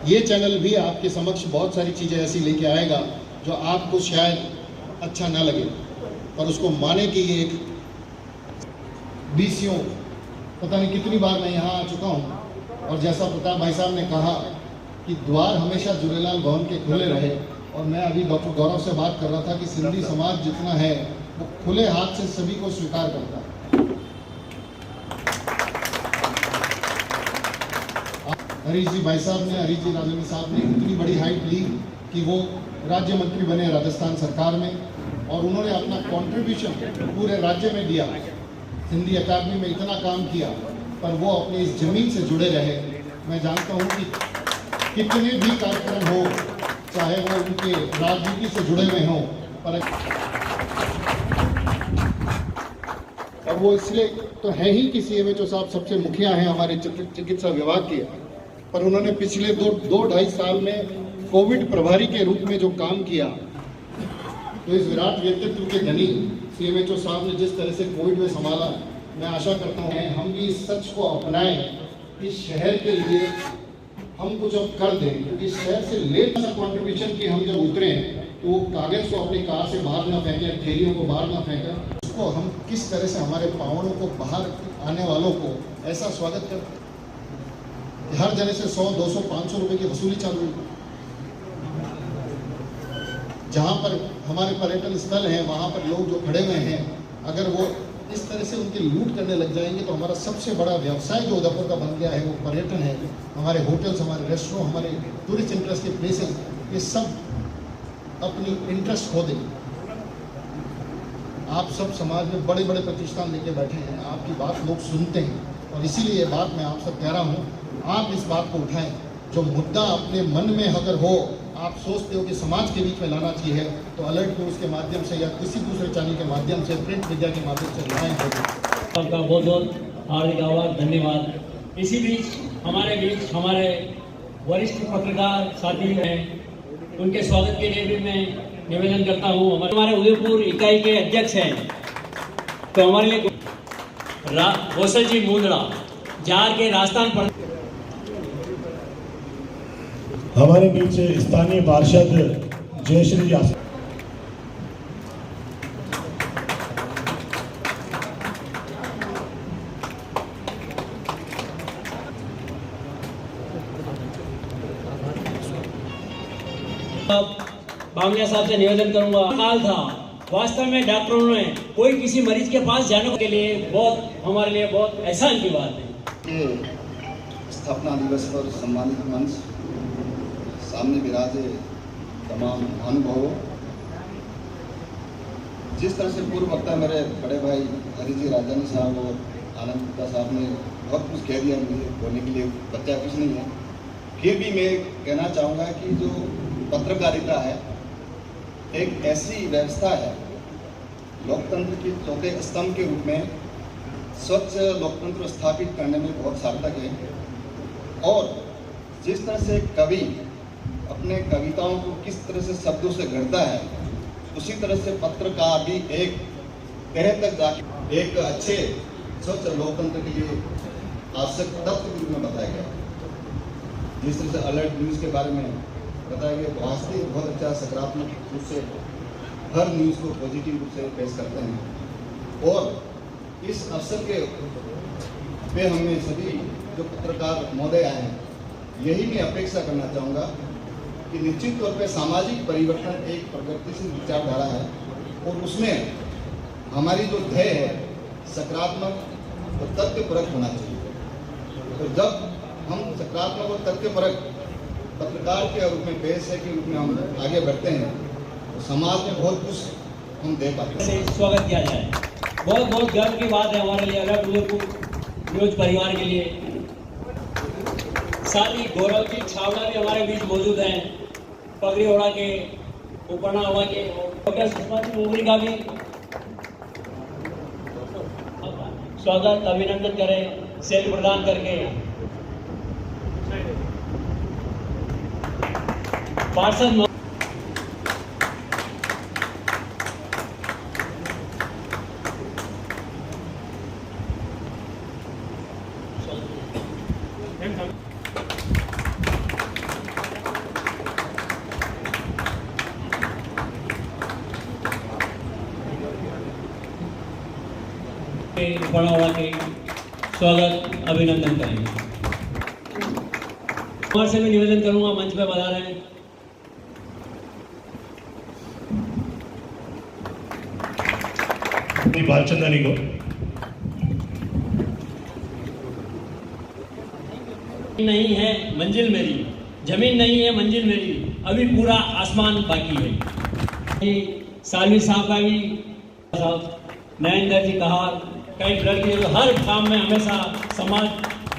ये चैनल भी आपके समक्ष बहुत सारी चीज़ें ऐसी लेके आएगा जो आपको शायद अच्छा ना लगे, पर उसको माने कि ये एक बीसियों पता नहीं कितनी बार मैं यहाँ आ चुका हूँ, और जैसा प्रताप भाई साहब ने कहा कि द्वार हमेशा झूलेलाल भवन के खुले रहे, और मैं अभी डॉक्टर गौरव से बात कर रहा था कि सिंधी समाज जितना है वो खुले हाथ से सभी को स्वीकार करता है। हरीश जी भाई साहब ने, हरीश जी राजनी साहब ने इतनी बड़ी हाइट ली कि वो राज्य मंत्री बने राजस्थान सरकार में, और उन्होंने अपना कंट्रीब्यूशन पूरे राज्य में दिया, हिंदी अकादमी में इतना काम किया, पर वो अपनी इस जमीन से जुड़े रहे। मैं जानता हूँ कि कितने भी कार्यक्रम हो, चाहे वो उनके राजनीति से जुड़े हुए हों, पर और वो इसलिए तो है ही कि CMHO साहब सबसे मुखिया हैं हमारे चिकित्सा विभाग के, पर उन्होंने पिछले दो ढाई साल में कोविड प्रभारी के रूप में जो काम किया, तो इस विराट व्यक्तित्व के धनी CMHO साहब ने जिस तरह से कोविड में संभाला, मैं आशा करता हूँ हम भी इस सच को अपनाएं कि शहर के लिए हम कुछ अब कर दें, क्योंकि शहर से लेट सा कॉन्ट्रीब्यूशन की हम जब उतरे तो वो कागज़ को अपनी कार से बाहर ना फेंकें, थैलियों को बाहर ना फेंकें, उसको हम किस तरह से हमारे पावनों को, बाहर आने वालों को ऐसा स्वागत कर, हर जने से 100, 200, 500 रुपए की वसूली चालू हुई। जहाँ पर हमारे पर्यटन स्थल हैं, वहाँ पर लोग जो खड़े हुए हैं, अगर वो इस तरह से उनकी लूट करने लग जाएंगे तो हमारा सबसे बड़ा व्यवसाय जो उदयपुर का बन गया है वो पर्यटन है। हमारे होटल्स, हमारे रेस्टोरेंट, हमारे टूरिस्ट इंटरेस्ट के प्लेसेस, ये सब अपनी इंटरेस्ट खो देंगे। आप सब समाज में बड़े बड़े प्रतिष्ठान लेके बैठे हैं, आपकी बात लोग सुनते हैं, और इसीलिए ये बात मैं आप सब कह रहा हूँ, आप इस बात को उठाएं। जो मुद्दा अपने मन में अगर हो, आप सोचते हो कि समाज के बीच में लाना चाहिए, तो अलर्ट न्यूज़ के माध्यम से या किसी दूसरे चैनल के माध्यम से, प्रिंट मीडिया के माध्यम से लाएं। आपका बहुत बहुत हार्दिक आभार, धन्यवाद। इसी बीच हमारे वरिष्ठ पत्रकार साथी हैं, उनके स्वागत के लिए भी मैं निवेदन करता हूँ। हमारे उदयपुर इकाई के अध्यक्ष हैं, तो हमारे लिए कौशल जी मुंदड़ा जार के राजस्थान हमारे बीच स्थानीय पार्षद जयश्री जी बांग्ला साहब से निवेदन करूंगा। हाल था वास्तव में डॉक्टरों ने कोई किसी मरीज के पास जाने के लिए बहुत हमारे लिए बहुत एहसान की बात है। ये स्थापना दिवस पर सम्मानित मंच, सामने विराजे तमाम महानुभावों, जिस तरह से पूर्व वक्ता मेरे बड़े भाई हरीश जी राजानी साहब और आनंद गुप्ता साहब ने बहुत कुछ कह दिया, मुझे बोलने के लिए बच्चा कुछ नहीं है। फिर भी मैं कहना चाहूँगा कि जो पत्रकारिता है एक ऐसी व्यवस्था है, लोकतंत्र के चौथे स्तंभ के रूप में स्वच्छ लोकतंत्र स्थापित करने में बहुत सार्थक है। और जिस तरह से कवि अपने कविताओं को किस तरह से शब्दों से गढ़ता है, उसी तरह से पत्रकार भी एक तह तक जाकर एक अच्छे स्वच्छ लोकतंत्र के लिए आवश्यक तत्व के रूप में बताया गया। जिस तरह से अलर्ट न्यूज़ के बारे में बताया गया, वास्तविक बहुत अच्छा सकारात्मक रूप से हर न्यूज़ को पॉजिटिव रूप से पेश करते हैं। और इस अवसर के पे हमें सभी जो पत्रकार महोदय आए हैं, यही मैं अपेक्षा करना चाहूँगा कि निश्चित तौर पे सामाजिक परिवर्तन एक प्रगतिशील विचारधारा है, और उसमें हमारी जो ध्येय है सकारात्मक और तथ्यपरक होना चाहिए। तो जब हम सकारात्मक और तथ्यपरक पत्रकार के रूप में, पेश है के रूप में हम आगे बढ़ते हैं, तो समाज में बहुत कुछ हम दे पाते हैं। स्वागत किया जाए, बहुत बहुत गर्व की बात है हमारे लिए, अलर्ट उदयपुर न्यूज़ परिवार के लिए। साथ ही गौरव जी छावड़ा भी हमारे बीच मौजूद हैं, पगड़ी ओढ़ा के, उपरना ओढ़ा के, डॉक्टर सुषमा जी मोगरी का भी स्वागत अभिनंदन करें सेल प्रदान करके। पार्षद फड़ावड़ा के स्वागत अभिनंदन करेंगे। कुमार से मैं निवेदन करूंगा, मंच पे बता रहे हैं। बालचंदानी को नहीं है मंजिल मेरी, जमीन नहीं है मंजिल मेरी, अभी पूरा आसमान बाकी है। सालवी साहब का भी नरेंद्र जी कहा, कई लड़के जो हर काम में हमेशा समाज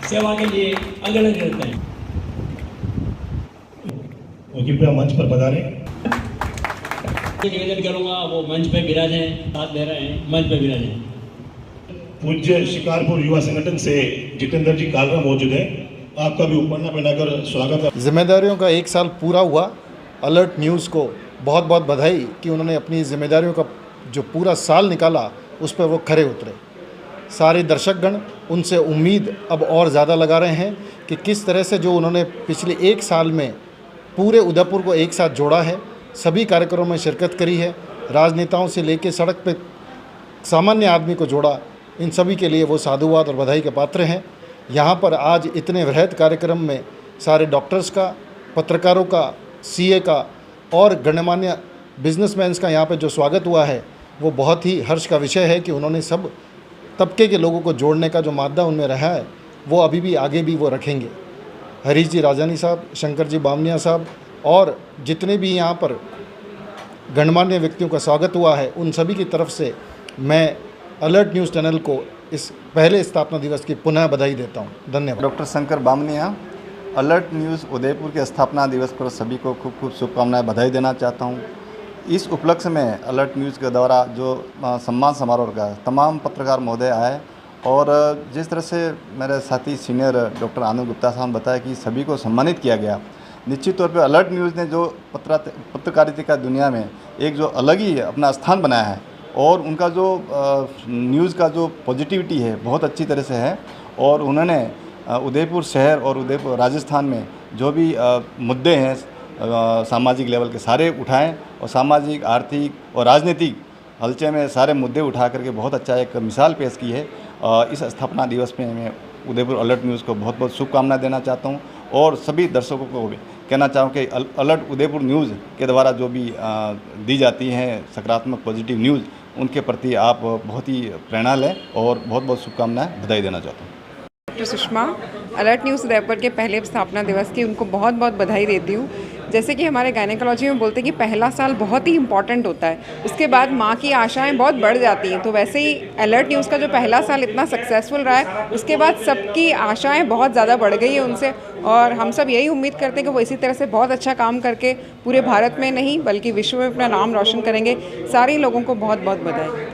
सेवा के लिए अग्रणी रहते हैं। वो कृपया मंच पर पधारें। निवेदन करूंगा वो मंच पे विराजें, साथ दे रहे हैं, मंच पे विराजें। पूज्य शिकारपुर युवा संगठन से जितेंद्र जी कालरा मौजूद है, आपका भी उपन्ना पहनाकर स्वागत है। जिम्मेदारियों का 1 साल पूरा हुआ। अलर्ट न्यूज़ को बहुत बहुत बधाई कि उन्होंने अपनी जिम्मेदारियों का जो पूरा साल निकाला उस पर वो खरे उतरे। सारे दर्शकगण उनसे उम्मीद अब और ज़्यादा लगा रहे हैं कि किस तरह से जो उन्होंने पिछले 1 साल में पूरे उदयपुर को एक साथ जोड़ा है, सभी कार्यक्रमों में शिरकत करी है, राजनेताओं से लेकर सड़क पे सामान्य आदमी को जोड़ा, इन सभी के लिए वो साधुवाद और बधाई के पात्र हैं। यहाँ पर आज इतने वृहद कार्यक्रम में सारे डॉक्टर्स का, पत्रकारों का, सीए का और गणमान्य बिजनेसमैन्स का यहाँ पे जो स्वागत हुआ है वो बहुत ही हर्ष का विषय है कि उन्होंने सब तबके के लोगों को जोड़ने का जो मादा उनमें रहा है वो अभी भी आगे भी वो रखेंगे। हरीश जी राजानी साहब, शंकर जी बामनिया साहब और जितने भी यहाँ पर गणमान्य व्यक्तियों का स्वागत हुआ है, उन सभी की तरफ से मैं अलर्ट न्यूज़ चैनल को इस पहले स्थापना दिवस की पुनः बधाई देता हूँ। धन्यवाद। Doctor Shankar Bamnia, alert news Udaipur के स्थापना दिवस पर सभी को खूब खूब शुभकामनाएं, बधाई देना चाहता हूँ। इस उपलक्ष्य में अलर्ट न्यूज़ के द्वारा जो सम्मान समारोह का तमाम पत्रकार महोदय आए और जिस तरह से मेरे साथी सीनियर डॉक्टर आनंद गुप्ता साहब ने बताया कि सभी को सम्मानित किया गया। निश्चित तौर पे अलर्ट न्यूज़ ने जो पत्रकारिता का दुनिया में एक जो अलग ही अपना स्थान बनाया है और उनका जो न्यूज़ का जो पॉजिटिविटी है बहुत अच्छी तरह से है और उन्होंने उदयपुर शहर और उदयपुर राजस्थान में जो भी मुद्दे हैं सामाजिक लेवल के सारे उठाएं और सामाजिक, आर्थिक और राजनीतिक हलचे में सारे मुद्दे उठा करके बहुत अच्छा एक मिसाल पेश की है। इस स्थापना दिवस में मैं उदयपुर अलर्ट न्यूज़ को बहुत बहुत शुभकामनाएं देना चाहता हूं और सभी दर्शकों को भी कहना चाहूँ कि अलर्ट उदयपुर न्यूज़ के द्वारा जो भी दी जाती हैं सकारात्मक पॉजिटिव न्यूज़, उनके प्रति आप बहुत ही प्रेरणा लें और बहुत बहुत शुभकामनाएं, बधाई देना चाहता हूँ। Doctor Sushma, alert news Udaipur के पहले स्थापना दिवस की उनको बहुत बहुत बधाई देती हूँ। जैसे कि हमारे गायनेकोलॉजी में बोलते हैं कि पहला साल बहुत ही इंपॉर्टेंट होता है, उसके बाद माँ की आशाएं बहुत बढ़ जाती हैं। तो वैसे ही अलर्ट न्यूज़ का जो पहला साल इतना सक्सेसफुल रहा है, उसके बाद सबकी आशाएं बहुत ज़्यादा बढ़ गई है उनसे और हम सब यही उम्मीद करते हैं कि वो इसी तरह से बहुत अच्छा काम करके पूरे भारत में नहीं बल्कि विश्व में अपना नाम रोशन करेंगे। सारे लोगों को बहुत बहुत बधाई।